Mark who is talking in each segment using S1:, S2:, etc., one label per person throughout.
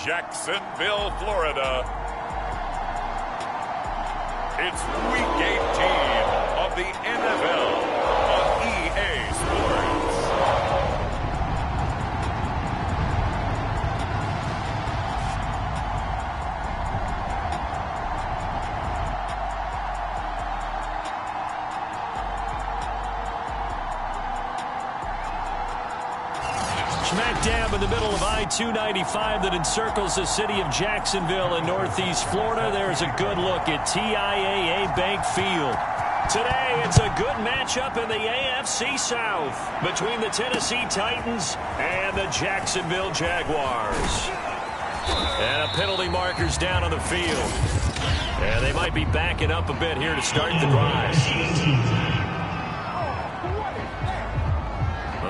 S1: Jacksonville, Florida. It's Week 18 of the NFL on EA Sports.
S2: Smack dab in the middle of I-295 that encircles the city of Jacksonville in northeast Florida. There's a good look at TIAA Bank Field. Today, it's a good matchup in the AFC South between the Tennessee Titans and the Jacksonville Jaguars. And a penalty marker's down on the field. And they might be backing up a bit here to start the drive.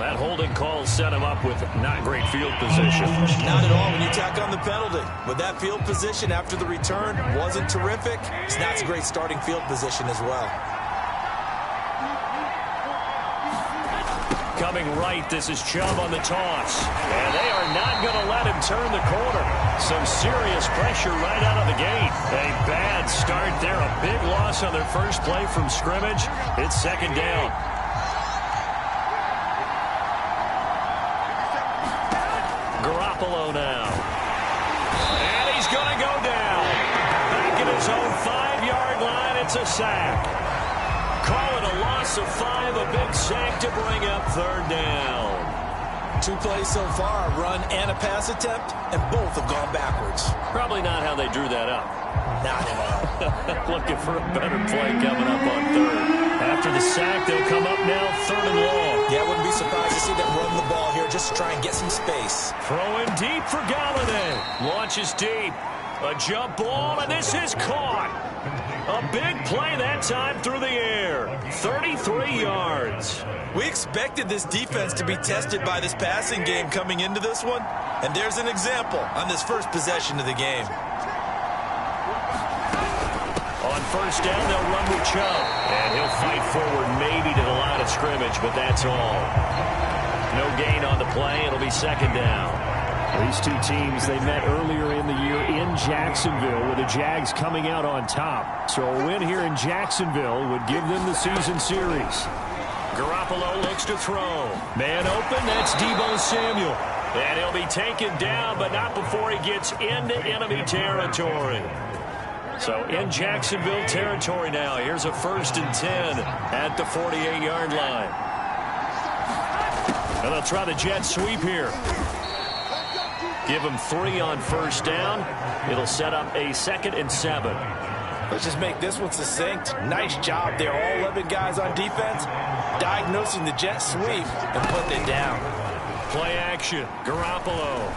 S2: That holding call set him up with not great field position.
S3: Not at all when you tack on the penalty. With that field position after the return wasn't terrific, it's not a great starting field position as well.
S2: Coming right, this is Chubb on the toss. And they are not going to let him turn the corner. Some serious pressure right out of the gate. A bad start there. A big loss on their first play from scrimmage. It's second down. Garoppolo now. And he's going to go down. Back at his own 5-yard line, it's a sack. Call it a loss of 5, a big sack to bring up third down.
S3: 2 plays so far, a run and a pass attempt, and both have gone backwards.
S2: Probably not how they drew that up.
S3: Not at all.
S2: Looking for a better play coming up on third. After the sack, they'll come up now third and long.
S3: Yeah, I wouldn't be surprised to see them run the ball here just to try and get some space.
S2: Throwing deep for Galladay. Launches deep. A jump ball, and this is caught. A big play that time through the air. 33 yards.
S3: We expected this defense to be tested by this passing game coming into this one, and there's an example on this first possession of the game.
S2: On first down, they'll run with Chubb. And he'll fight forward maybe to the line of scrimmage, but that's all. No gain on the play. It'll be second down. These two teams, they met earlier in the year in Jacksonville with the Jags coming out on top. So a win here in Jacksonville would give them the season series. Garoppolo looks to throw. Man open, that's Deebo Samuel. And he'll be taken down, but not before he gets into enemy territory. So in Jacksonville territory now. Here's a 1st and 10 at the 48-yard line. And they'll try the jet sweep here. Give them 3 on first down. It'll set up a 2nd and 7.
S3: Let's just make this one succinct. Nice job there. All 11 guys on defense diagnosing the jet sweep and putting it down.
S2: Play action. Garoppolo.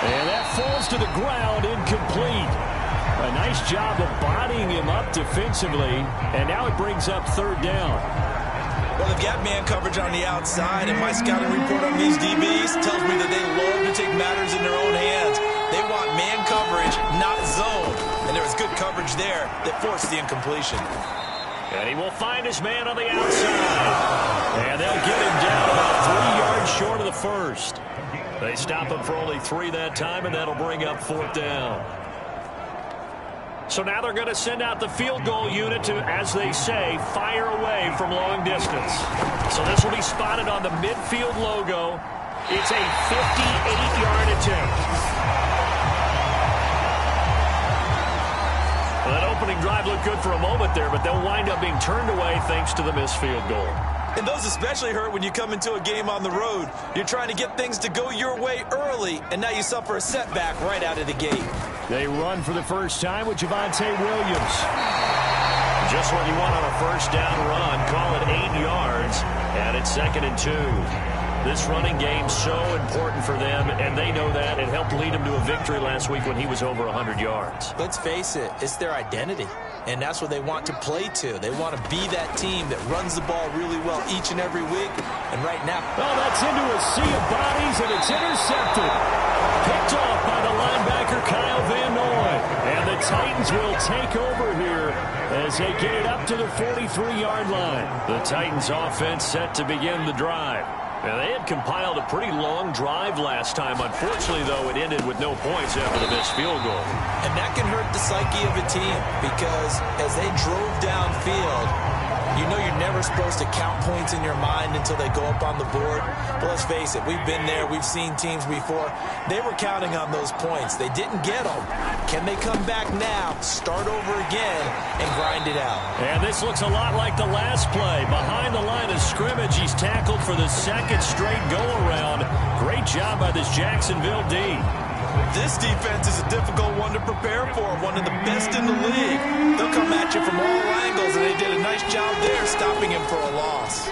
S2: And that falls to the ground, incomplete. A nice job of bodying him up defensively. And now it brings up third down.
S3: Well, they've got man coverage on the outside, and my scouting report on these DBs tells me that they love to take matters in their own hands. They want man coverage, not zone. And there was good coverage there that forced the incompletion.
S2: And he will find his man on the outside. And they'll get him down about 3 yards short of the first. They stop him for only 3 that time, and that'll bring up 4th down. So now they're going to send out the field goal unit to, as they say, fire away from long distance. So this will be spotted on the midfield logo. It's a 58-yard attempt. Well, that opening drive looked good for a moment there, but they'll wind up being turned away thanks to the missed field goal.
S3: And those especially hurt when you come into a game on the road. You're trying to get things to go your way early, and now you suffer a setback right out of the gate.
S2: They run for the first time with Javonte Williams. Just what you want on a first down run. Call it 8 yards, and it's 2nd and 2. This running game so important for them, and they know that. It helped lead them to a victory last week when he was over 100 yards.
S3: Let's face it, it's their identity, and that's what they want to play to. They want to be that team that runs the ball really well each and every week, and right now...
S2: Oh, that's into a sea of bodies, and it's intercepted. Picked off by the linebacker Kyle Van Noy. And the Titans will take over here as they get it up to the 43-yard line. The Titans offense set to begin the drive. Now, they had compiled a pretty long drive last time. Unfortunately, though, it ended with no points after the missed field goal.
S3: And that can hurt the psyche of a team because as they drove downfield, you know you're never supposed to count points in your mind until they go up on the board. But let's face it, we've been there. We've seen teams before. They were counting on those points. They didn't get them. Can they come back now, start over again, and grind it out?
S2: And this looks a lot like the last play. Behind the line of scrimmage, he's tackled for the second straight go-around. Great job by this Jacksonville D.
S3: This defense is a difficult one to prepare for, one of the best in the league. They'll come at you from all angles, and they did a nice job there stopping him for a loss.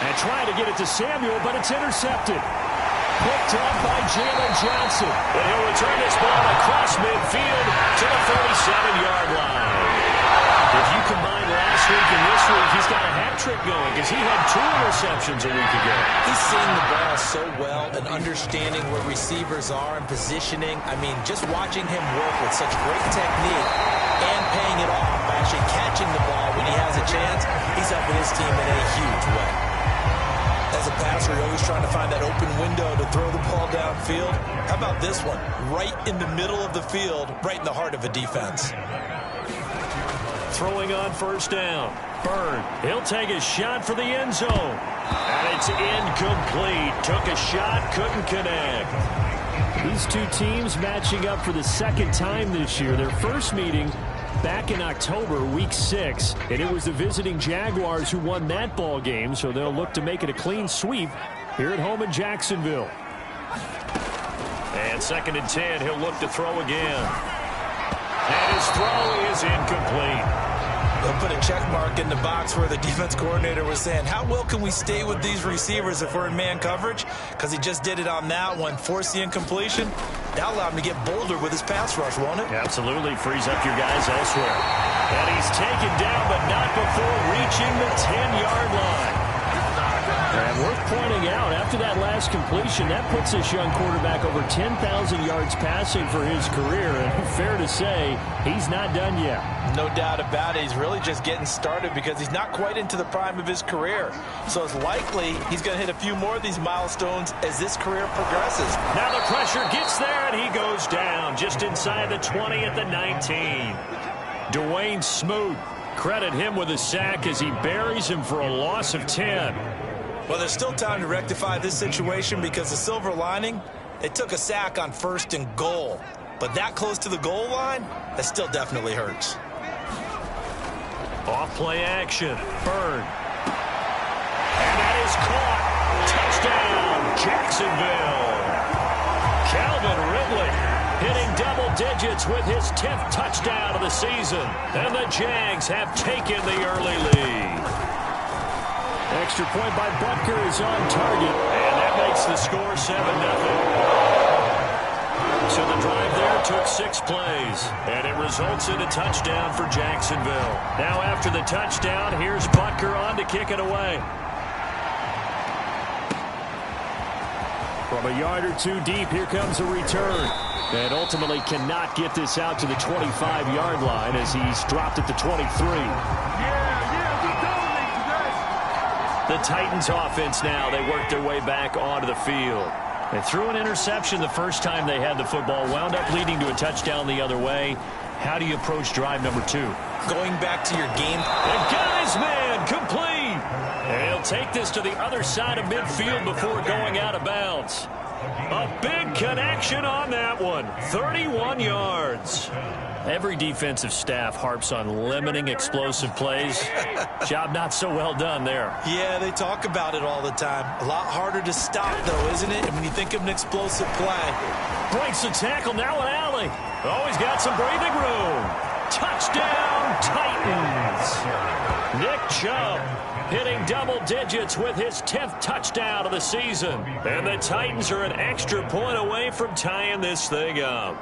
S2: And trying to get it to Samuel, but it's intercepted. Picked up by Jalen Johnson. And he'll return this ball across midfield to the 37-yard line. If you combine last week and this week, he's got a hat trick going because he had 2 interceptions a week ago.
S3: He's seeing the ball so well and understanding where receivers are and positioning. I mean, just watching him work with such great technique and paying it off by actually catching the ball when he has a chance, he's helping his team in a huge way. As a passer, you're always trying to find that open window to throw the ball downfield. How about this one? Right in the middle of the field, right in the heart of a defense.
S2: Throwing on first down. Byrne, he'll take a shot for the end zone. And it's incomplete. Took a shot, couldn't connect. These two teams matching up for the second time this year. Their first meeting back in October, week 6. And it was the visiting Jaguars who won that ball game, so they'll look to make it a clean sweep here at home in Jacksonville. And 2nd and 10, he'll look to throw again. And his throw is incomplete.
S3: They'll put a check mark in the box where the defense coordinator was saying, how well can we stay with these receivers if we're in man coverage? Because he just did it on that one, forced the incompletion. That'll allow him to get bolder with his pass rush, won't it?
S2: Absolutely. Frees up your guys elsewhere. And he's taken down, but not before reaching the 10-yard line. And worth pointing out, after that last completion, that puts this young quarterback over 10,000 yards passing for his career. And fair to say, he's not done yet.
S3: No doubt about it. He's really just getting started because he's not quite into the prime of his career. So it's likely he's going to hit a few more of these milestones as this career progresses.
S2: Now the pressure gets there, and he goes down just inside the 20 at the 19. Dwayne Smoot, credit him with a sack as he buries him for a loss of 10.
S3: Well, there's still time to rectify this situation because the silver lining, they took a sack on 1st and goal. But that close to the goal line, that still definitely hurts.
S2: Off play action. Byrne. And that is caught. Touchdown, Jacksonville. Calvin Ridley hitting double digits with his 10th touchdown of the season. And the Jags have taken the early lead. Extra point by Butker is on target. And that makes the score 7-0. So the drive there took 6 plays. And it results in a touchdown for Jacksonville. Now after the touchdown, here's Butker on to kick it away. From a yard or 2 deep, here comes a return. And ultimately cannot get this out to the 25-yard line as he's dropped at the 23. The Titans offense now, they work their way back onto the field. They threw an interception the first time they had the football, wound up leading to a touchdown the other way. How do you approach drive number 2?
S3: Going back to your game.
S2: And got his man complete. And he'll take this to the other side of midfield before going out of bounds. A big connection on that one. 31 yards. Every defensive staff harps on limiting explosive plays. Job not so well done there.
S3: Yeah, they talk about it all the time. A lot harder to stop, though, isn't it? And when you think of an explosive play.
S2: Breaks the tackle, now an alley. Always got some breathing room. Touchdown, Titans. Nick Chubb hitting double digits with his 10th touchdown of the season. And the Titans are an extra point away from tying this thing up.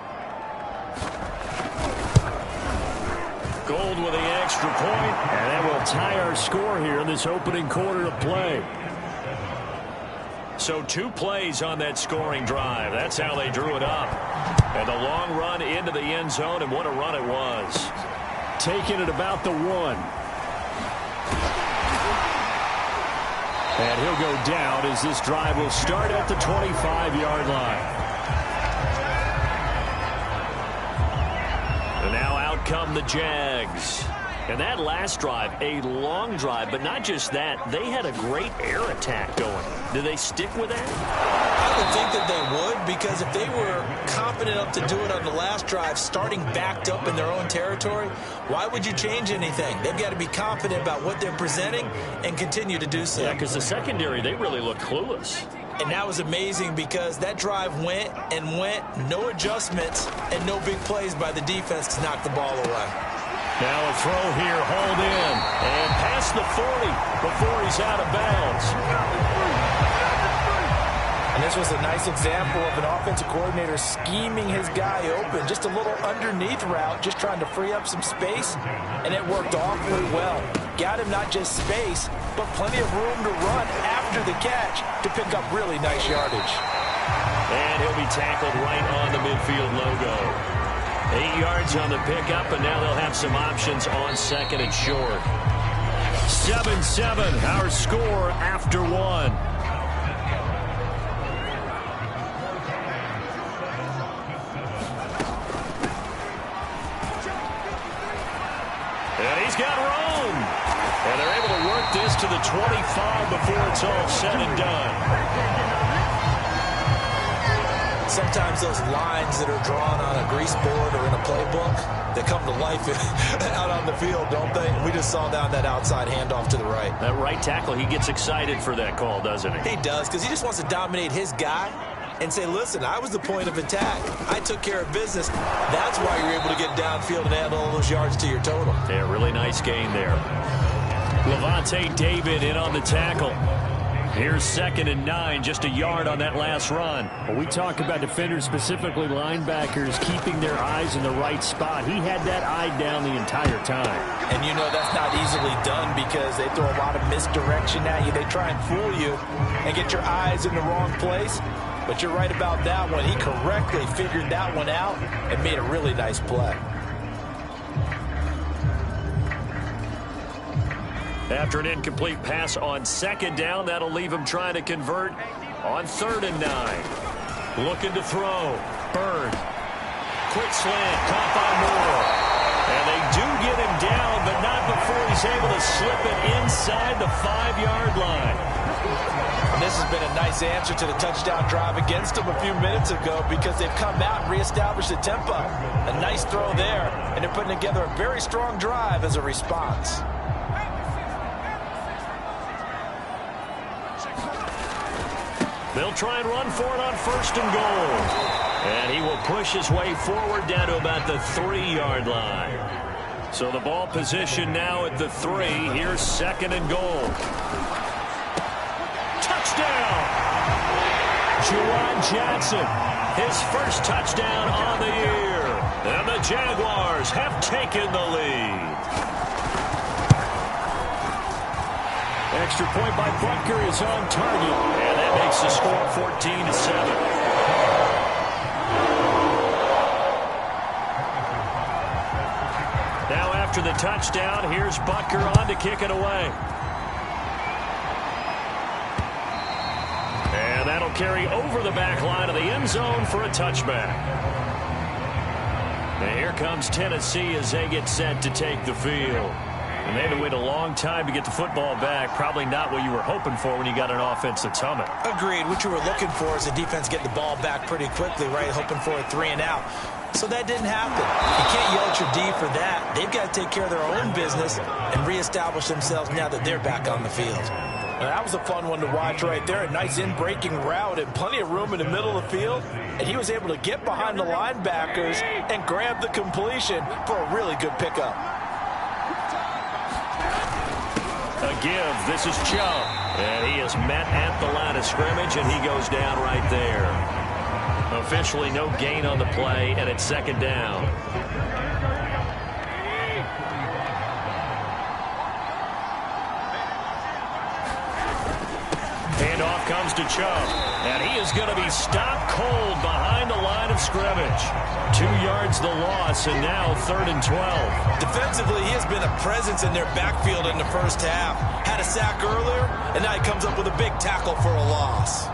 S2: Gold with the extra point, and that will tie our score here in this opening quarter of play. So 2 plays on that scoring drive. That's how they drew it up. And the long run into the end zone, and what a run it was. Taking it about the 1. And he'll go down as this drive will start at the 25-yard line. And now out come the Jags. And that last drive, a long drive, but not just that. They had a great air attack going. Do they stick with that?
S3: I would think that they would, because if they were confident enough to do it on the last drive, starting backed up in their own territory, why would you change anything? They've got to be confident about what they're presenting and continue to do so.
S2: Yeah, because the secondary, they really look clueless.
S3: And that was amazing because that drive went and went, no adjustments, and no big plays by the defense to knock the ball away.
S2: Now a throw here, hauled in, and past the 40 before he's out of bounds.
S4: And this was a nice example of an offensive coordinator scheming his guy open. Just a little underneath route, just trying to free up some space, and it worked awfully well. Got him not just space, but plenty of room to run after the catch to pick up really nice yardage.
S2: And he'll be tackled right on the midfield logo. 8 yards on the pickup, and now they'll have some options on second and short. 7-7, our score after one. And he's got room. And they're able to work this to the 25 before it's all said and done.
S3: Sometimes those lines that are drawn on a grease board or in a playbook, they come to life out on the field, don't they? We just saw down that outside handoff to the right.
S2: That right tackle, he gets excited for that call, doesn't he?
S3: He does, because he just wants to dominate his guy and say, listen, I was the point of attack. I took care of business. That's why you're able to get downfield and add all those yards to your total.
S2: Yeah, really nice gain there. Levante David in on the tackle. Here's 2nd and 9, just a yard on that last run.
S5: Well, we talk about defenders, specifically linebackers, keeping their eyes in the right spot. He had that eye down the entire time.
S4: And you know that's not easily done because they throw a lot of misdirection at you. They try and fool you and get your eyes in the wrong place. But you're right about that one. He correctly figured that one out and made a really nice play.
S2: After an incomplete pass on 2nd down, that'll leave him trying to convert on 3rd and 9. Looking to throw. Bird. Quick slant. Caught by Moore. And they do get him down, but not before he's able to slip it inside the 5-yard line.
S4: And this has been a nice answer to the touchdown drive against them a few minutes ago because they've come out and reestablished the tempo. A nice throw there, and they're putting together a very strong drive as a response.
S2: They'll try and run for it on 1st and goal. And he will push his way forward down to about the 3-yard line. So the ball position now at the 3. Here's 2nd and goal. Touchdown! Juwan Johnson, his first touchdown on the year. And the Jaguars have taken the lead. Extra point by Butker is on target. And that makes the score 14-7. Now after the touchdown, here's Butker on to kick it away. And that'll carry over the back line of the end zone for a touchback. And here comes Tennessee as they get set to take the field. And they had to wait a long time to get the football back. Probably not what you were hoping for when you got an offense that's humming.
S3: Agreed. What you were looking for is the defense getting the ball back pretty quickly, right? Hoping for a 3 and out. So that didn't happen. You can't yell at your D for that. They've got to take care of their own business and reestablish themselves now that they're back on the field.
S4: Now, that was a fun one to watch right there. A nice in-breaking route and plenty of room in the middle of the field. And he was able to get behind the linebackers and grab the completion for a really good pickup.
S2: A give. This is Chubb. And he is met at the line of scrimmage, and he goes down right there. Officially no gain on the play, and it's 2nd down. Handoff comes to Chubb. And he is going to be stopped cold behind the line of scrimmage. 2 yards the loss, and now 3rd and 12.
S3: Defensively, he has been a presence in their backfield in the first half. Had a sack earlier, and now he comes up with a big tackle for a loss.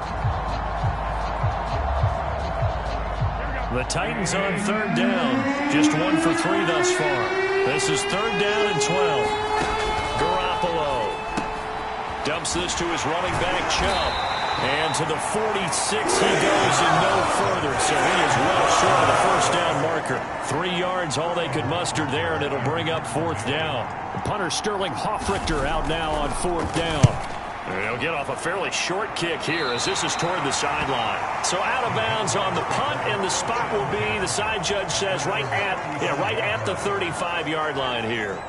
S2: The Titans on 3rd down. Just 1 for 3 thus far. This is 3rd down and 12. Garoppolo dumps this to his running back, Chubb. And to the 46 he goes and no further. So he is well short of the first down marker. 3 yards, all they could muster there, and it'll bring up 4th down.
S5: The punter Sterling Hoffrichter out now on 4th down.
S2: And he'll get off a fairly short kick here as this is toward the sideline. So out of bounds on the punt, and the spot will be, the side judge says, right at the 35-yard line here.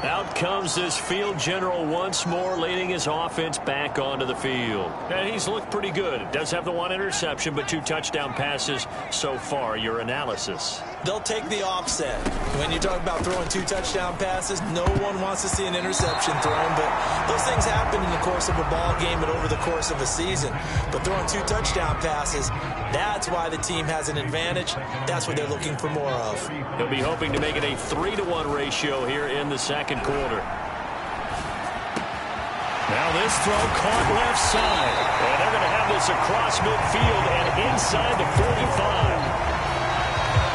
S2: Out comes this field general once more, leading his offense back onto the field. And he's looked pretty good. Does have the 1 interception, but 2 touchdown passes so far. Your analysis?
S3: They'll take the offset. When you talk about throwing 2 touchdown passes, no one wants to see an interception thrown, but those things happen in the course of a ball game and over the course of a season. But throwing 2 touchdown passes, that's why the team has an advantage. That's what they're looking for more of.
S2: He'll be hoping to make it a 3-to-1 ratio here in the second quarter. Now this throw caught left side. And they're going to have this across midfield and inside the 45.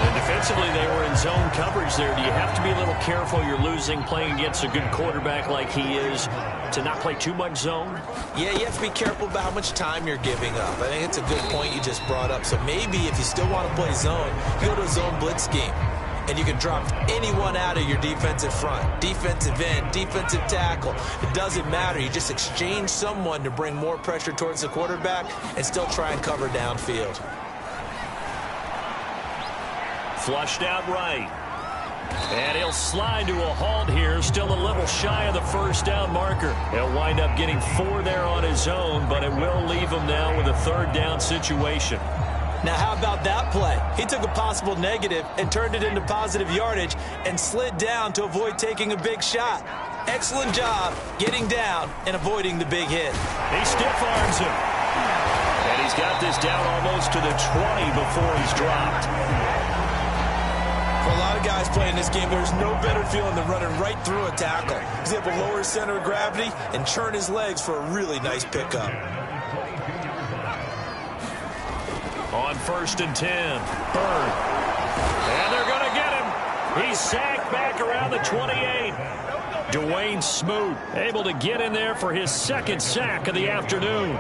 S2: And defensively, they were in zone coverage there. Do you have to be a little careful? You're losing, playing against a good quarterback like he is, to not play too much zone?
S3: Yeah, you have to be careful about how much time you're giving up. I think it's a good point you just brought up. So maybe if you still want to play zone, you go to a zone blitz scheme. And you can drop anyone out of your defensive front. Defensive end, defensive tackle. It doesn't matter. You just exchange someone to bring more pressure towards the quarterback and still try and cover downfield.
S2: Flushed out right. And he'll slide to a halt here. Still a little shy of the first down marker. He'll wind up getting 4 there on his own, but it will leave him now with a 3rd down situation.
S3: Now, how about that play? He took a possible negative and turned it into positive yardage and slid down to avoid taking a big shot. Excellent job getting down and avoiding the big hit.
S2: He stiff arms him. And he's got this down almost to the 20 before he's dropped.
S3: For a lot of guys playing this game, there's no better feeling than running right through a tackle. He's able to lower his center of gravity and churn his legs for a really nice pickup.
S2: On 1st and 10, Bird. And they're going to get him. He's sacked back around the 28. Dwayne Smoot able to get in there for his 2nd sack of the afternoon.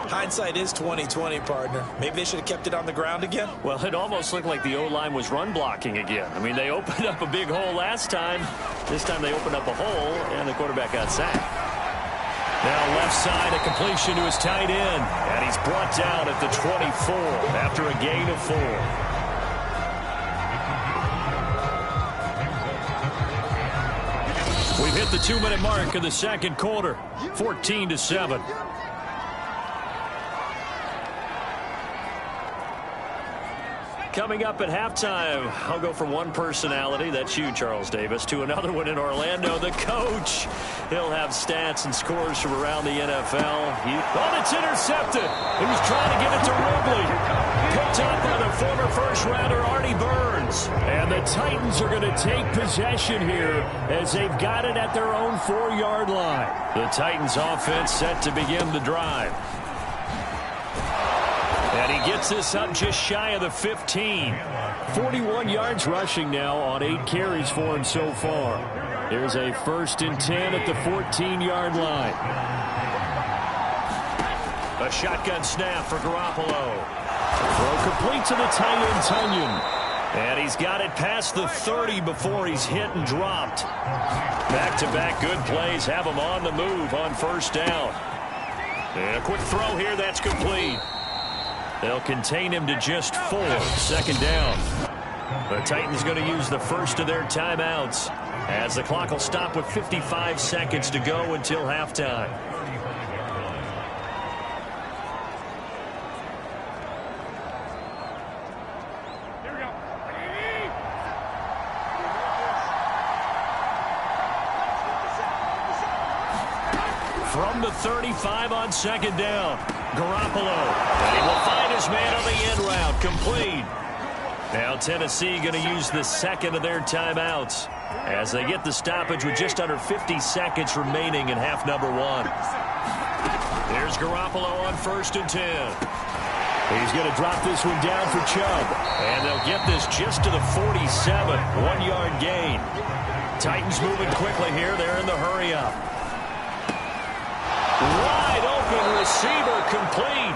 S3: Hindsight is 20/20, partner. Maybe they should have kept it on the ground again.
S2: Well, it almost looked like the O-line was run blocking again. I mean, they opened up a big hole last time. This time they opened up a hole, and the quarterback got sacked. Now left side, a completion to his tight end. And he's brought down at the 24 after a gain of 4. We've hit the 2-minute mark of the second quarter. 14-7. Coming up at halftime, I'll go from one personality, that's you, Charles Davis, to another one in Orlando, the coach. He'll have stats and scores from around the NFL. It's intercepted. He was trying to get it to Ridley. Picked up by the former first-rounder, Artie Burns. And the Titans are going to take possession here as they've got it at their own 4-yard line. The Titans offense set to begin the drive. And he gets this up just shy of the 15. 41 yards rushing now on 8 carries for him so far. There's a 1st and 10 at the 14-yard line. A shotgun snap for Garoppolo. Throw complete to the tight end, Tunyon. And he's got it past the 30 before he's hit and dropped. Back-to-back good plays have him on the move on 1st down. And a quick throw here, that's complete. They'll contain him to just 4. 2nd down. The Titans going to use the first of their timeouts as the clock will stop with 55 seconds to go until halftime. from the 35 on second down. Garoppolo. And he will find his man on the end route. Complete. Now Tennessee going to use the second of their timeouts as they get the stoppage with just under 50 seconds remaining in half number one. There's Garoppolo on 1st and 10.
S5: He's going to drop this one down for Chubb.
S2: And they'll get this just to the 47. 1-yard gain. Titans moving quickly here. They're in the hurry up. Wide open receiver complete.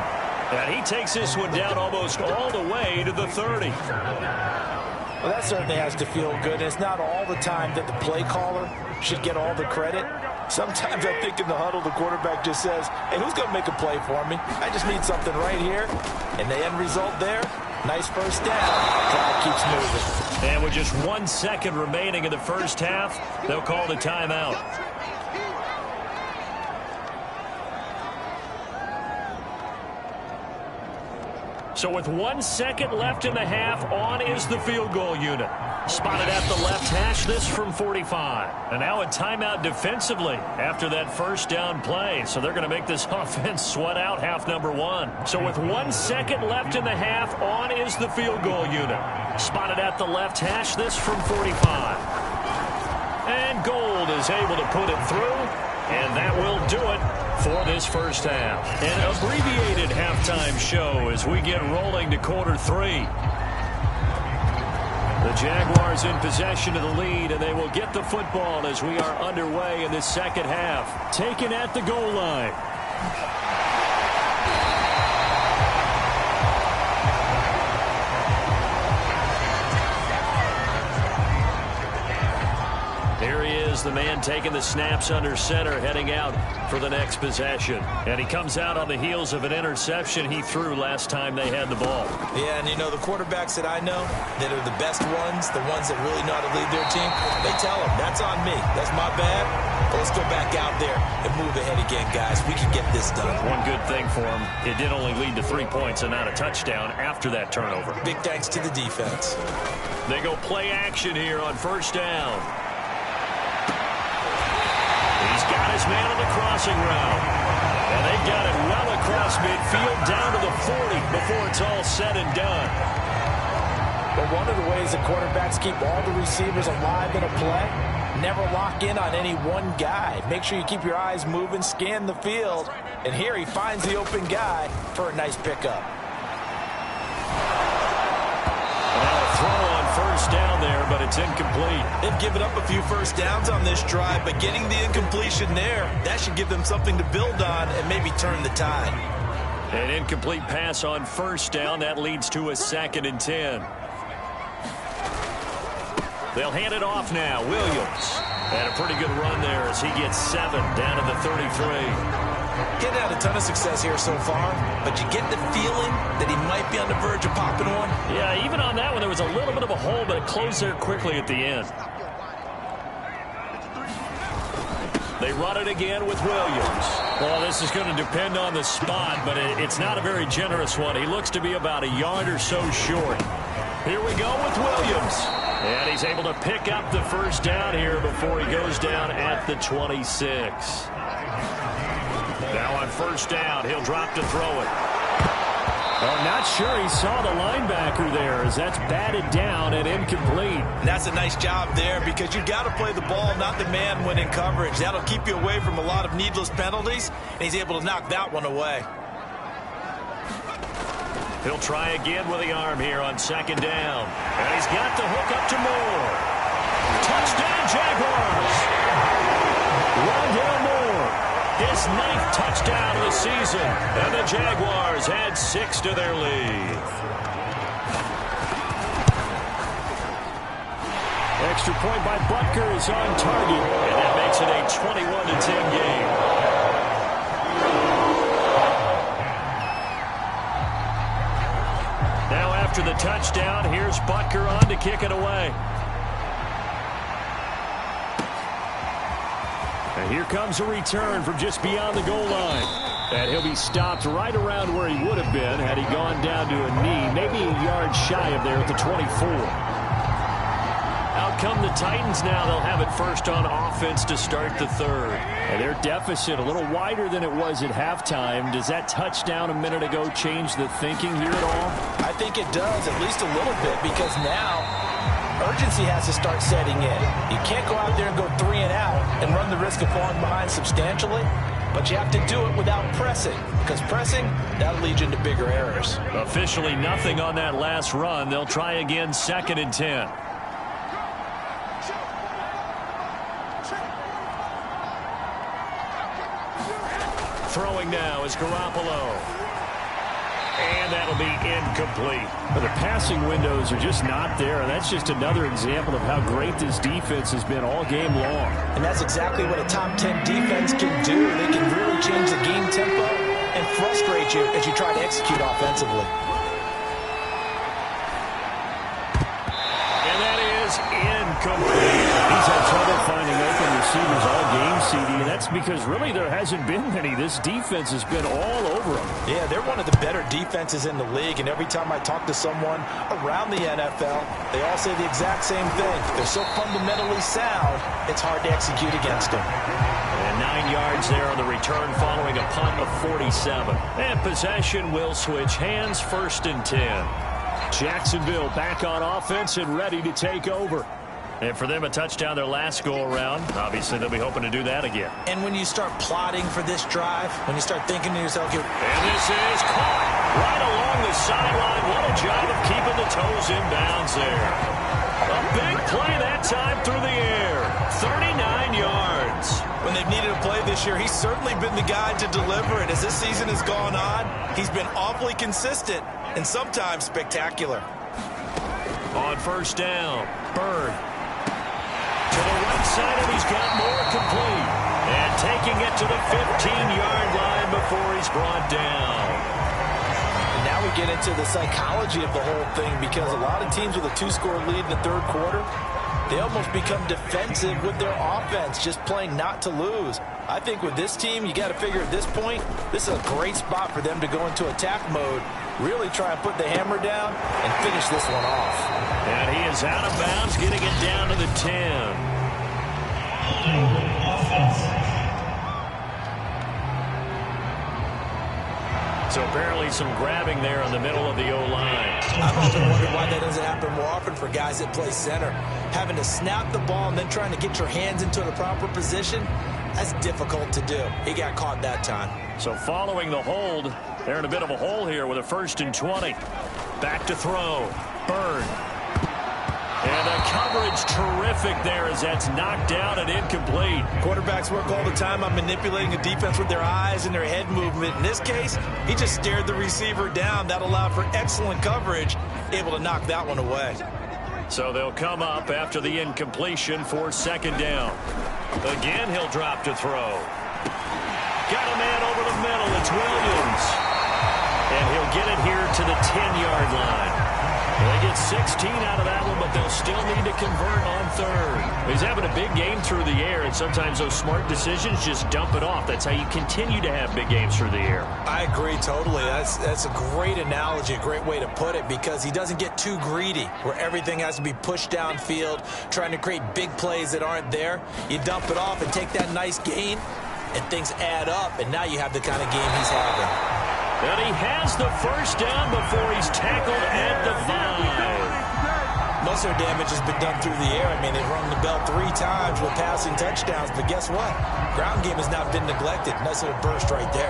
S2: And he takes this one down almost all the way to the 30.
S4: Well, that certainly has to feel good. It's not all the time that the play caller should get all the credit. Sometimes I think in the huddle, the quarterback just says, hey, who's going to make a play for me? I just need something right here. And the end result there, nice first down. Clock keeps moving.
S2: And with just 1 second remaining in the first half, they'll call the timeout. So with 1 second left in the half, on is the field goal unit. Spotted at the left hash, this from 45. And now a timeout defensively after that first down play. So they're going to make this offense sweat out half number one. So with 1 second left in the half, on is the field goal unit. Spotted at the left hash, this from 45. And Gold is able to put it through. And that will do it for this first half. An abbreviated halftime show as we get rolling to quarter three. The Jaguars in possession of the lead, and they will get the football as we are underway in this second half.
S5: Taken at the goal line.
S2: Here he is, the man taking the snaps under center, heading out for the next possession. And he comes out on the heels of an interception he threw last time they had the ball.
S3: Yeah, and you know, the quarterbacks that I know that are the best ones, the ones that really know how to lead their team, they tell them, that's on me. That's my bad. But let's go back out there and move ahead again, guys. We can get this done.
S2: One good thing for him, it did only lead to 3 points and not a touchdown after that turnover.
S3: Big thanks to the defense.
S2: They go play action here on first down. He's got his man on the crossing route. And they got it well across midfield down to the 40 before it's all said and done.
S4: But one of the ways the quarterbacks keep all the receivers alive in a play, never lock in on any one guy. Make sure you keep your eyes moving, scan the field. And here he finds the open guy for a nice pickup.
S2: Throw on first down there, but it's incomplete.
S3: They've given up a few first downs on this drive, but getting the incompletion there, that should give them something to build on and maybe turn the tide.
S2: An incomplete pass on first down. That leads to a 2nd and 10. They'll hand it off now. Williams. And a pretty good run there as he gets 7 down to the 33.
S3: Getting had a ton of success here so far, but you get the feeling that he might be on the verge of popping one.
S2: Yeah, even on that one, there was a little bit of a hole, but it closed there quickly at the end. They run it again with Williams. Well, this is going to depend on the spot, but it's not a very generous one. He looks to be about a yard or so short. Here we go with Williams. And he's able to pick up the first down here before he goes down at the 26. Now on first down, he'll drop to throw it.
S5: Well, not sure he saw the linebacker there as that's batted down and incomplete.
S3: And that's a nice job there because you got to play the ball, not the man when in coverage. That'll keep you away from a lot of needless penalties, and he's able to knock that one away.
S2: He'll try again with the arm here on second down. And he's got the hook up to Moore. Touchdown, Jaguars. Rondale Moore, his 9th touchdown of the season. And the Jaguars add 6 to their lead.
S5: Extra point by Butker is on target.
S2: And that makes it a 21-10 game. Now after the touchdown, here's Butker on to kick it away.
S5: And here comes a return from just beyond the goal line. And he'll be stopped right around where he would have been had he gone down to a knee, maybe a yard shy of there at the 24.
S3: Out
S5: come the Titans now. They'll have it first on offense to start the third. And their deficit a little wider than it was at halftime. Does that touchdown a minute ago change the thinking here at all?
S4: I think it does, at least a little bit, because now urgency has to start setting in. You can't go out there and go 3 and out and run the risk of falling behind substantially. But you have to do it without pressing, because pressing, that'll lead you into bigger errors.
S2: Officially nothing on that last run. They'll try again, 2nd and 10. Throwing now is Garoppolo. And that'll be incomplete.
S5: But the passing windows are just not there. And that's just another example of how great this defense has been all game long.
S4: And that's exactly what a top 10 defense can do. They can really change the game tempo and frustrate you as you try to execute offensively.
S2: And that is incomplete.
S5: He's had trouble finding open receivers all game, CD, and that's because really there hasn't been many. This defense has been all over them.
S4: Yeah, they're one of the better defenses in the league, and every time I talk to someone around the NFL, they all say the exact same thing. They're so fundamentally sound, it's hard to execute against them.
S2: And 9 yards there on the return following a punt of 47. And possession will switch hands, 1st and 10.
S5: Jacksonville back on offense and ready to take over.
S2: And for them, a touchdown their last go-around. Obviously, they'll be hoping to do that again.
S4: And when you start plotting for this drive, when you start thinking to yourself,
S2: and this is caught right along the sideline. What a job of keeping the toes in bounds there. A big play that time through the air. 39 yards.
S3: When they've needed a play this year, he's certainly been the guy to deliver it. As this season has gone on, he's been awfully consistent and sometimes spectacular.
S2: On 1st down, Bird. To the right side, and he's got more complete. And taking it to the 15-yard line before he's brought down.
S4: And now we get into the psychology of the whole thing, because a lot of teams with a 2-score lead in the 3rd quarter, they almost become defensive with their offense, just playing not to lose. I think with this team, you got to figure at this point, this is a great spot for them to go into attack mode, really try and put the hammer down and finish this one off.
S2: And he is out of bounds, getting it down to the 10. So apparently some grabbing there in the middle of the O-line.
S3: I've often wondered why that doesn't happen more often for guys that play center. Having to snap the ball and then trying to get your hands into the proper position, that's difficult to do. He got caught that time.
S2: So following the hold, they're in a bit of a hole here with a 1st and 20. Back to throw. Bird. And the coverage terrific there as that's knocked down and incomplete.
S3: Quarterbacks work all the time on manipulating a defense with their eyes and their head movement. In this case, he just stared the receiver down. That allowed for excellent coverage, able to knock that one away.
S2: So they'll come up after the incompletion for 2nd down. Again, he'll drop to throw. Got a man over the middle. It's Williams. And he'll get it here to the 10-yard line. They get 16 out of that one, but they'll still need to convert on 3rd. He's having a big game through the air, and sometimes those smart decisions just dump it off. That's how you continue to have big games through the air.
S3: I agree totally. That's a great analogy, a great way to put it, because he doesn't get too greedy where everything has to be pushed downfield, trying to create big plays that aren't there. You dump it off and take that nice gain, and things add up, and now you have the kind of game he's having.
S2: And he has the 1st down before he's tackled at the 5.
S3: Most of their damage has been done through the air. I mean, they've rung the bell 3 times with passing touchdowns, but guess what? Ground game has not been neglected. Nice little burst right there.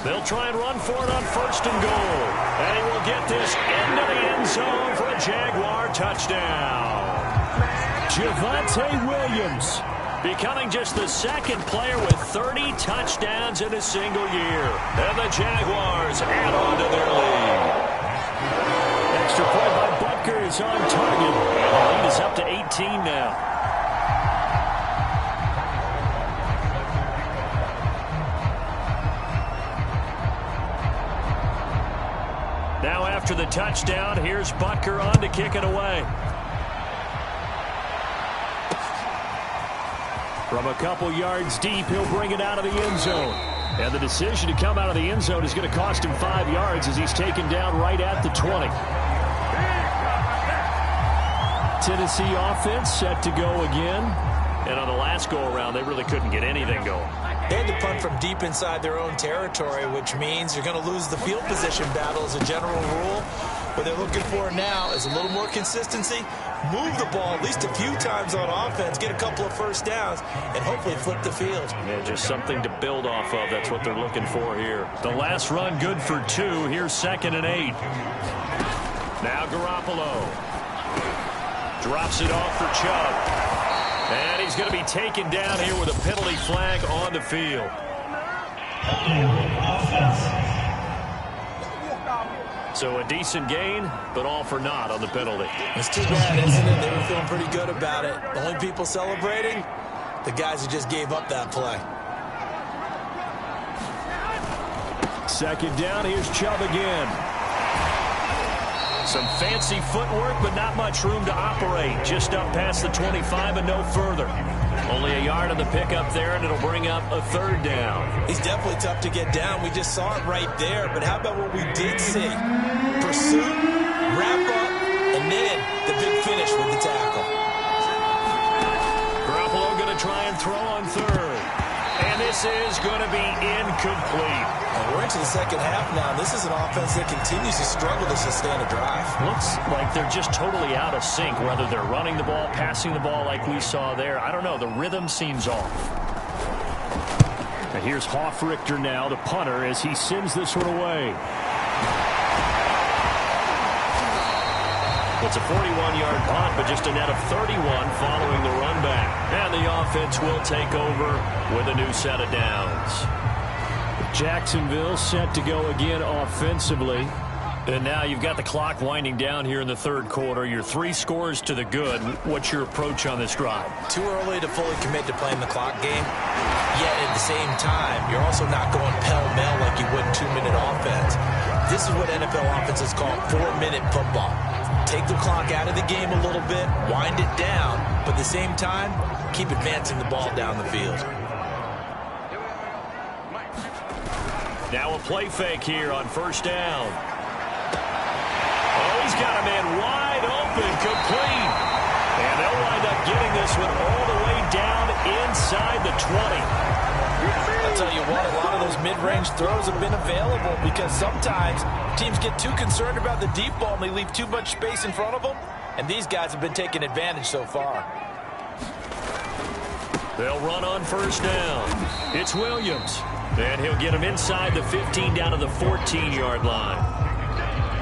S2: They'll try and run for it on 1st and goal. And he will get this into the end zone for a Jaguar touchdown.
S5: Javonte Williams,
S2: becoming just the 2nd player with 30 touchdowns in a single year. And the Jaguars add on to their lead.
S5: Extra point by Butker is on target.
S2: And the lead is up to 18 now. Now after the touchdown, here's Butker on to kick it away.
S5: From a couple yards deep, he'll bring it out of the end zone. And the decision to come out of the end zone is going to cost him 5 yards as he's taken down right at the 20. Tennessee offense set to go again.
S2: And on the last go-around, they really couldn't get anything going.
S4: They had to punt from deep inside their own territory, which means you're going to lose the field position battle as a general rule. What they're looking for now is a little more consistency, move the ball at least a few times on offense, get a couple of first downs, and hopefully flip the field.
S2: Yeah, just something to build off of. That's what they're looking for here.
S5: The last run good for 2. Here's 2nd and 8. Now Garoppolo drops it off for Chubb. And he's going to be taken down here with a penalty flag on the field. So a decent gain, but all for naught on the penalty.
S4: It's too bad, isn't it? They were feeling pretty good about it. The only people celebrating, the guys who just gave up that play.
S5: 2nd down, here's Chubb again. Some fancy footwork, but not much room to operate. Just up past the 25 and no further. Only a yard on the pickup there, and it'll bring up a 3rd down.
S4: He's definitely tough to get down. We just saw it right there. But how about what we did see? Pursuit, wrap up, and then the big finish with the tackle.
S5: Garoppolo going to try and throw on 3rd. And this is going to be incomplete.
S4: And we're into the second half now. This is an offense that continues to struggle to sustain a drive.
S5: Looks like they're just totally out of sync, whether they're running the ball, passing the ball like we saw there. I don't know. The rhythm seems off. And here's Hoffrichter now, the punter, as he sends this one away. It's a 41-yard punt, but just a net of 31 following the run back. And the offense will take over with a new set of downs. Jacksonville set to go again offensively. And now you've got the clock winding down here in the 3rd quarter. You're 3 scores to the good. What's your approach on this drive?
S4: Too early to fully commit to playing the clock game. Yet at the same time, you're also not going pell-mell like you would 2-minute offense. This is what NFL offenses call 4-minute football. Take the clock out of the game a little bit, wind it down, but at the same time, keep advancing the ball down the field.
S5: Now a play fake here on 1st down. Oh, he's got a man wide open, complete. And they'll wind up getting this one all the way down inside the 20.
S4: I'll tell you what, a lot of those mid-range throws have been available because sometimes teams get too concerned about the deep ball and they leave too much space in front of them, and these guys have been taking advantage so far.
S5: They'll run on 1st down. It's Williams, and he'll get him inside the 15 down to the 14-yard line.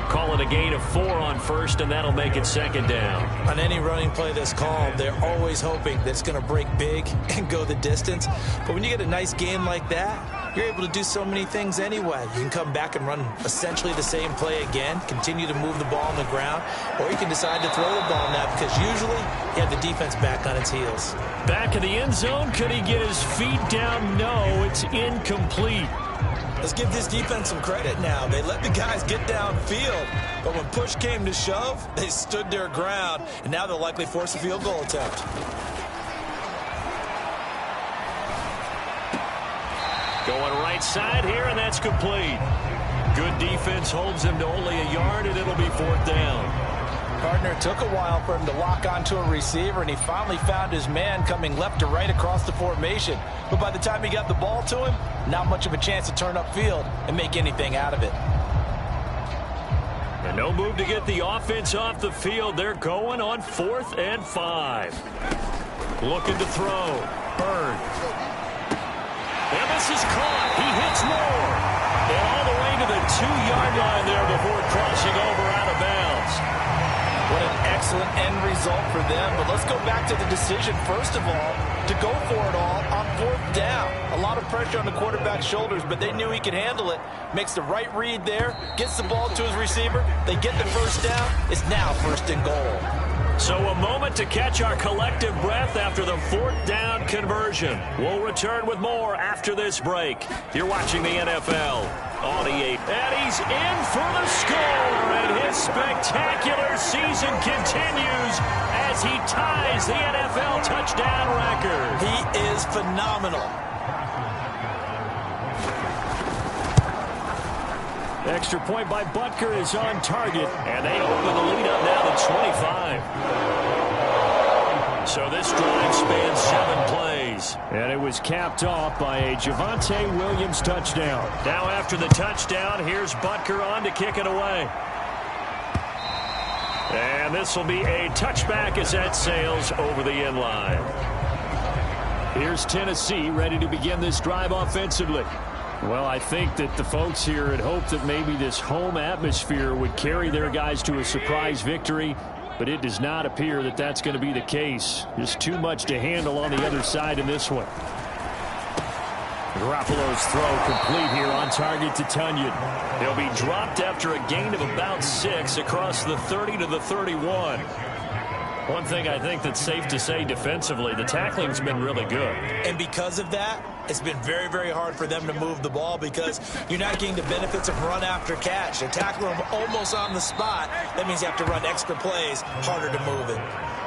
S5: Call it a gain of 4 on 1st, and that'll make it 2nd down.
S4: On any running play that's called, they're always hoping that it's going to break big and go the distance. But when you get a nice game like that, you're able to do so many things anyway. You can come back and run essentially the same play again, continue to move the ball on the ground, or you can decide to throw the ball now because usually you have the defense back on its heels.
S5: Back in the end zone, could he get his feet down? No, it's incomplete.
S4: Let's give this defense some credit now. They let the guys get downfield, but when push came to shove, they stood their ground, and now they'll likely force a field goal attempt.
S5: Going right side here, and that's complete. Good defense holds him to only a yard, and it'll be 4th down.
S4: Partner, took a while for him to lock onto a receiver, and he finally found his man coming left to right across the formation. But by the time he got the ball to him, not much of a chance to turn upfield and make anything out of it.
S5: And no move to get the offense off the field. They're going on 4th and 5. Looking to throw. Bird. And this is caught. He hits Moore. And all the way to the 2-yard line there before crossing over out of bounds.
S4: What an excellent end result for them. But let's go back to the decision, first of all, to go for it all on 4th down. A lot of pressure on the quarterback's shoulders, but they knew he could handle it. Makes the right read there, gets the ball to his receiver. They get the 1st down. It's now 1st and goal.
S5: So a moment to catch our collective breath after the 4th down conversion. We'll return with more after this break. You're watching the NFL on E8. And he's in for the score, and his spectacular season continues as he ties the NFL touchdown record.
S3: He is phenomenal.
S5: Extra point by Butker is on target, and they open the lead up now to 25. So this drive spans 7 plays. And it was capped off by a Javonte Williams touchdown. Now after the touchdown, here's Butker on to kick it away. And this will be a touchback as that sails over the end line. Here's Tennessee ready to begin this drive offensively. Well, I think that the folks here had hoped that maybe this home atmosphere would carry their guys to a surprise victory, but it does not appear that that's going to be the case. Just too much to handle on the other side in this one. Garoppolo's throw complete here on target to Tunyon. He'll be dropped after a gain of about 6 across the 30 to the 31. One thing I think that's safe to say defensively, the tackling's been really good.
S3: And because of that, it's been very, very hard for them to move the ball because you're not getting the benefits of run after catch. They're tackling them almost on the spot. That means you have to run extra plays, harder to move it.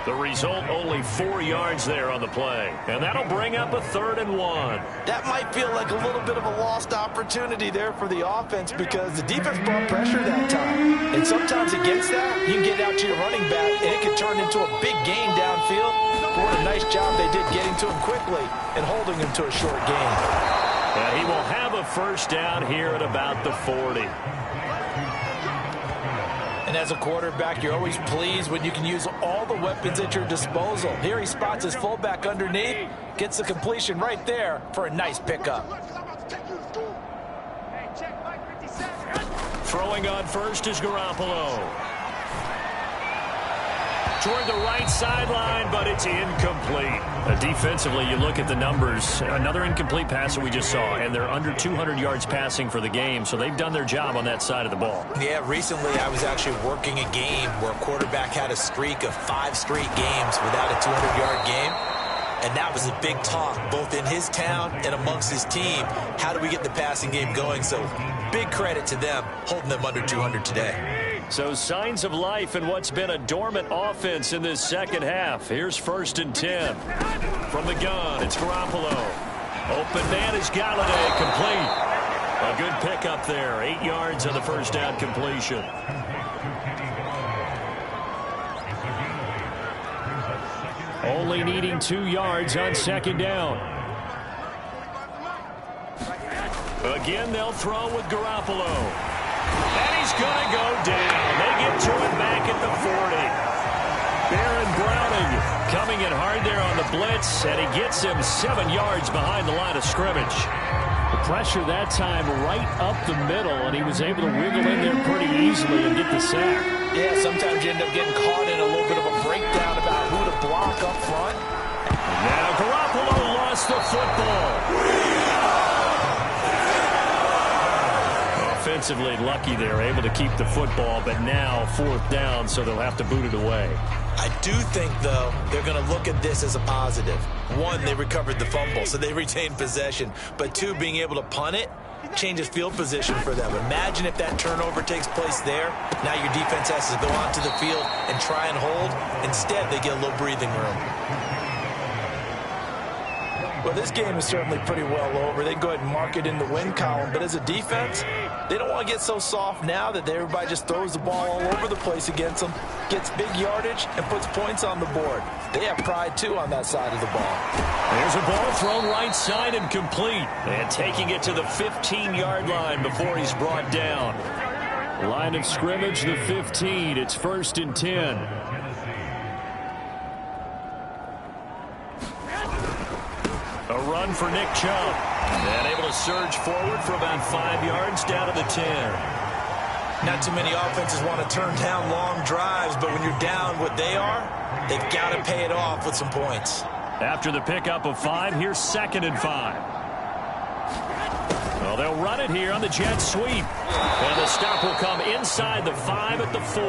S5: The result, only 4 yards there on the play. And that'll bring up a 3rd and 1.
S4: That might feel like a little bit of a lost opportunity there for the offense because the defense brought pressure that time. And sometimes against that, you can get out to your running back, and it can turn into a big gain downfield. But what a nice job they did getting to him quickly and holding him to a short gain.
S5: And he will have a 1st down here at about the 40.
S4: And as a quarterback, you're always pleased when you can use all the weapons at your disposal. Here he spots his fullback underneath, gets the completion right there for a nice pickup.
S5: Throwing on first is Garoppolo. Toward the right sideline, but it's incomplete. Defensively, you look at the numbers. Another incomplete pass that we just saw, and they're under 200 yards passing for the game, so they've done their job on that side of the ball.
S3: Yeah, recently I was actually working a game where a quarterback had a streak of 5 straight games without a 200-yard game. And that was a big talk, both in his town and amongst his team. How do we get the passing game going? So big credit to them, holding them under 200 today.
S5: So signs of life in what's been a dormant offense in this second half. Here's 1st and 10. From the gun, it's Garoppolo. Open man is Galladay, complete. A good pickup there, 8 yards on the 1st down completion. Only needing 2 yards on 2nd down. Again, they'll throw with Garoppolo. And he's going to go down. They get to it back at the 40. Baron Browning coming in hard there on the blitz, and he gets him 7 yards behind the line of scrimmage. The pressure that time right up the middle, and he was able to wiggle in there pretty easily and get the sack.
S4: Yeah, sometimes you end up getting caught in a little bit of a breakdown about who to block up front.
S5: Now Garoppolo lost the football. Offensively lucky they're able to keep the football, but now 4th down, so they'll have to boot it away.
S3: I do think, though, they're going to look at this as a positive. 1, they recovered the fumble, so they retained possession. But 2, being able to punt it changes field position for them. Imagine if that turnover takes place there. Now your defense has to go onto the field and try and hold. Instead, they get a little breathing room.
S4: Well, this game is certainly pretty well over. They can go ahead and mark it in the win column. But as a defense, they don't want to get so soft now that everybody just throws the ball all over the place against them, gets big yardage, and puts points on the board. They have pride, too, on that side of the ball.
S5: There's a ball thrown right side and complete. And taking it to the 15-yard line before he's brought down. Line of scrimmage, the 15. It's 1st and 10. A run for Nick Chubb. And able to surge forward for about 5 yards down to the 10.
S3: Not too many offenses want to turn down long drives, but when you're down what they are, they've got to pay it off with some points.
S5: After the pickup of 5, here's 2nd and 5. Well, they'll run it here on the jet sweep. And the stop will come inside the 5 at the 4.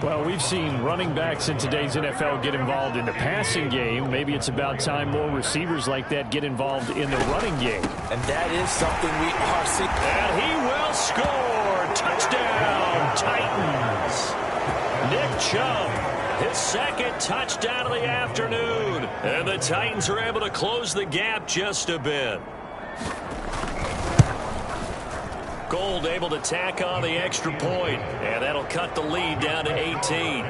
S5: Well, we've seen running backs in today's NFL get involved in the passing game. Maybe it's about time more receivers like that get involved in the running game.
S4: And that is something we are seeing.
S5: And he will score. Touchdown, Titans. Nick Chubb, his second touchdown of the afternoon. And the Titans are able to close the gap just a bit. Gold able to tack on the extra point, and that'll cut the lead down to 18.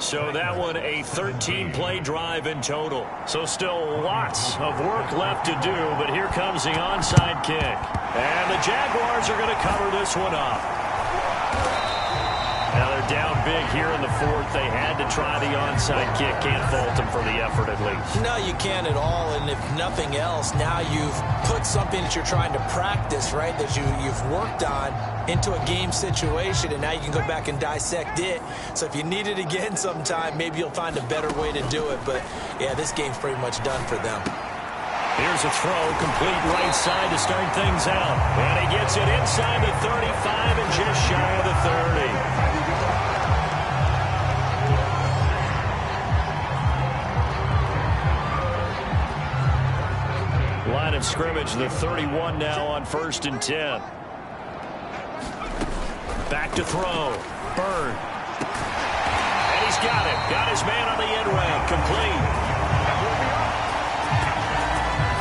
S5: So that one a 13-play drive in total. So still lots of work left to do, but here comes the onside kick. And the Jaguars are going to cover this one up. Now they're down big here in the fourth. They had to try the onside kick. Can't fault them for the effort at least.
S4: No, you can't at all. And if nothing else, now you've put something that you're trying to practice, right, that you've worked on into a game situation, and now you can go back and dissect it. So if you need it again sometime, maybe you'll find a better way to do it. But, yeah, this game's pretty much done for them.
S5: Here's a throw, complete right side to start things out. And he gets it inside the 35 and just shy of the 30. Line of scrimmage, the 31 now on 1st and 10. Back to throw. Bird. And he's got it. Got his man on the end route. Complete.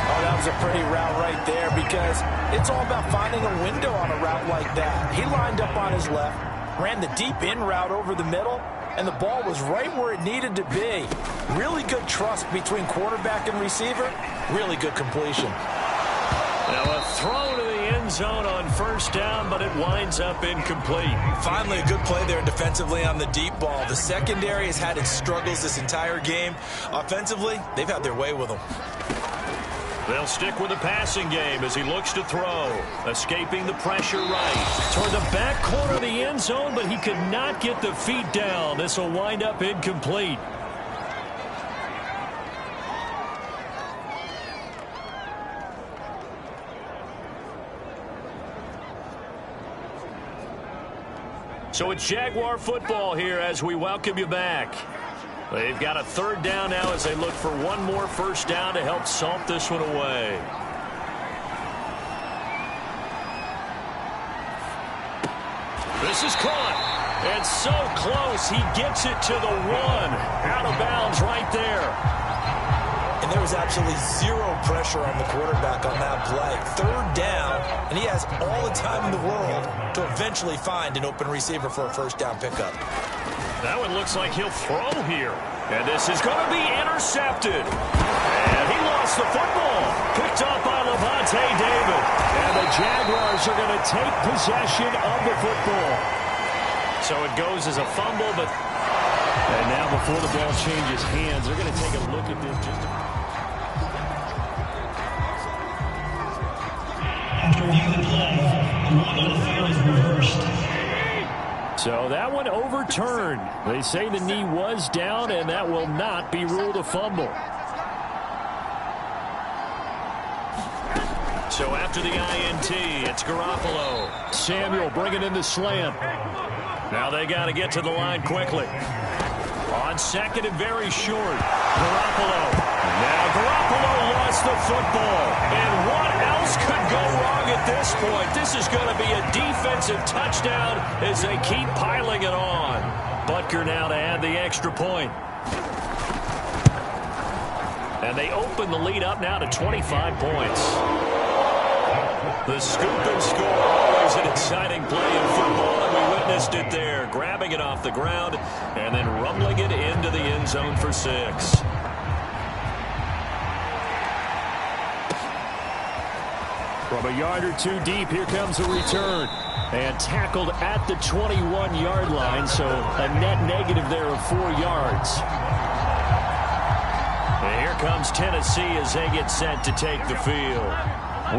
S4: Oh, that was a pretty route right there because it's all about finding a window on a route like that. He lined up on his left, ran the deep in route over the middle, and the ball was right where it needed to be. Really good trust between quarterback and receiver. Really good completion.
S5: Now a throw to the end zone on 1st down, but it winds up incomplete.
S3: Finally, a good play there defensively on the deep ball. The secondary has had its struggles this entire game. Offensively, they've had their way with them.
S5: They'll stick with the passing game as he looks to throw. Escaping the pressure right. Toward the back corner of the end zone, but he could not get the feet down. This will wind up incomplete. So it's Jaguar football here as we welcome you back. They've got a 3rd down now as they look for one more 1st down to help salt this one away. This is caught. And so close. He gets it to the 1. Out of bounds right there.
S3: And there was absolutely zero pressure on the quarterback on that play. 3rd down, and he has all the time in the world to eventually find an open receiver for a 1st down pickup.
S5: That one looks like he'll throw here. And this is going to be intercepted. And he lost the football. Picked up by Levante David. And the Jaguars are going to take possession of the football. So it goes as a fumble, but... And now before the ball changes hands, they're going to take a look at this just
S6: After reviewing the play, the one on the field is reversed.
S5: So that one overturned. They say the knee was down, and that will not be ruled a fumble. So after the INT, it's Garoppolo. Samuel bringing in the slant. Now they got to get to the line quickly. On 2nd and very short. Garoppolo. Now Garoppolo lost the football. And what else could go wrong at this point? This is going to be a defensive touchdown as they keep piling it on. Butker now to add the extra point. And they open the lead up now to 25 points. The scoop and score, always an exciting play in football, and we witnessed it there. Grabbing it off the ground and then rumbling it into the end zone for 6. From a yard or two deep, here comes a return. And tackled at the 21-yard line, so a net negative there of 4 yards. And here comes Tennessee as they get set to take the field.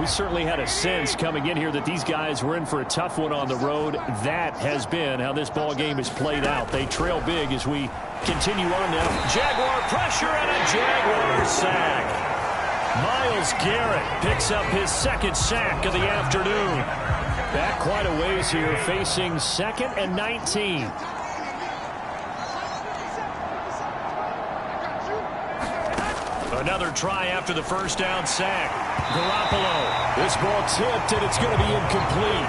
S5: We certainly had a sense coming in here that these guys were in for a tough one on the road. That has been how this ball game is played out. They trail big as we continue on now. Jaguar pressure and a Jaguar sack. Myles Garrett picks up his 2nd sack of the afternoon. Back quite a ways here, facing 2nd and 19. Another try after the first down sack. Garoppolo. This ball tipped, and it's going to be incomplete.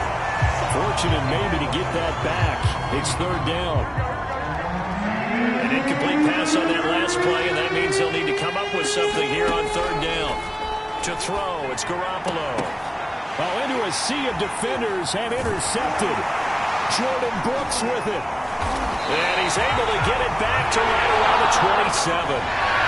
S5: Fortunate maybe to get that back. It's 3rd down. An incomplete pass on that last play, and that means they'll need to come up with something here on 3rd down. To throw, it's Garoppolo.
S7: Well, into a sea of defenders and intercepted. Jordan Brooks with it.
S5: And he's able to get it back to right around the 27.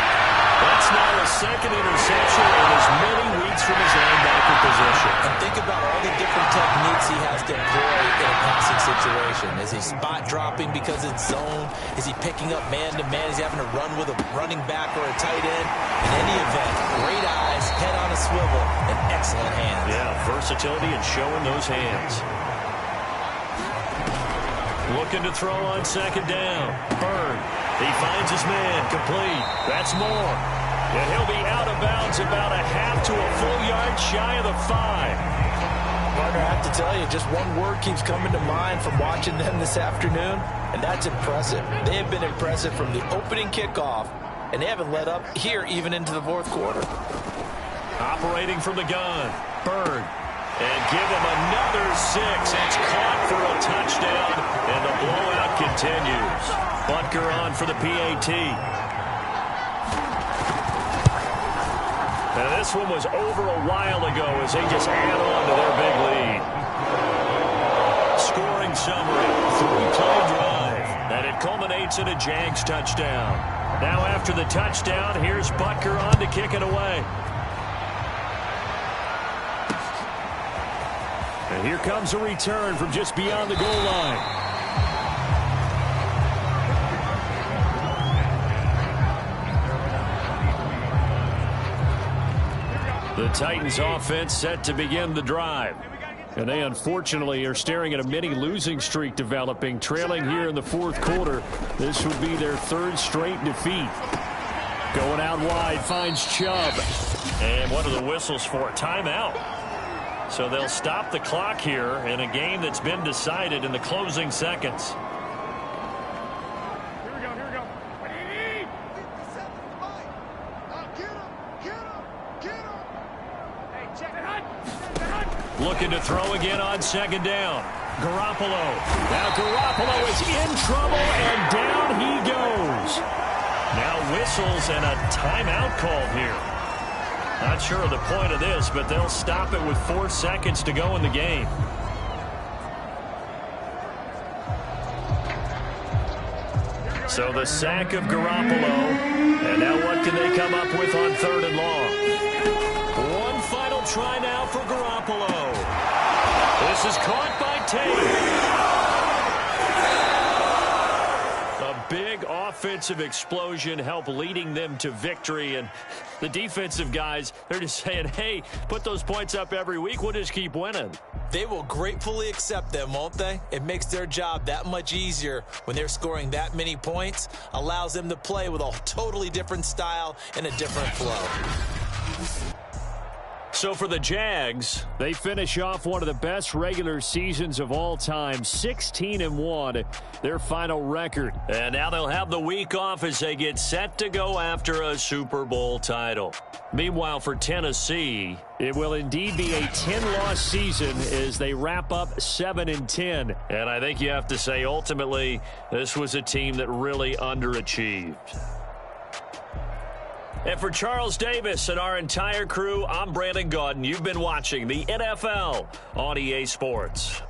S5: That's now his 2nd interception in as many weeks from his linebacker position.
S3: And think about all the different techniques he has to employ in a passing situation. Is he spot dropping because it's zone? Is he picking up man-to-man? Is he having to run with a running back or a tight end? In any event, great eyes, head on a swivel, and excellent hands.
S5: Yeah, versatility and showing those hands. Looking to throw on 2nd down. Byrd. He finds his man. Complete. That's Moore. And he'll be out of bounds about a half to a full yard shy of the 5.
S4: Partner, I have to tell you, just one word keeps coming to mind from watching them this afternoon, and that's impressive. They have been impressive from the opening kickoff, and they haven't let up here even into the 4th quarter.
S5: Operating from the gun. Byrd. And give him another 6. It's caught for a touchdown, and the blowout continues. Butker on for the PAT. Now this one was over a while ago as they just add on to their big lead. Scoring summary, 3-play drive, and it culminates in a Jags touchdown. Now after the touchdown, here's Butker on to kick it away. And here comes a return from just beyond the goal line. The Titans offense set to begin the drive. And they unfortunately are staring at a mini losing streak developing, trailing here in the 4th quarter. This would be their 3rd straight defeat. Going out wide, finds Chubb. And what are the whistles for? Timeout. So they'll stop the clock here in a game that's been decided in the closing seconds. Looking to throw again on 2nd down. Garoppolo. Now Garoppolo is in trouble, and down he goes. Now whistles and a timeout called here. Not sure of the point of this, but they'll stop it with 4 seconds to go in the game. So the sack of Garoppolo. And now what can they come up with on 3rd and long? One final try now for Garoppolo. This is caught by Tate. A big offensive explosion helped leading them to victory. And the defensive guys, they're just saying, hey, put those points up every week. We'll just keep winning.
S3: They will gratefully accept them, won't they? It makes their job that much easier when they're scoring that many points. Allows them to play with a totally different style and a different flow.
S5: So for the Jags, they finish off one of the best regular seasons of all time, 16-1, their final record. And now they'll have the week off as they get set to go after a Super Bowl title. Meanwhile, for Tennessee, it will indeed be a 10-loss season as they wrap up 7-10. And I think you have to say, ultimately, this was a team that really underachieved. And for Charles Davis and our entire crew, I'm Brandon Gaudin. You've been watching the NFL on EA Sports.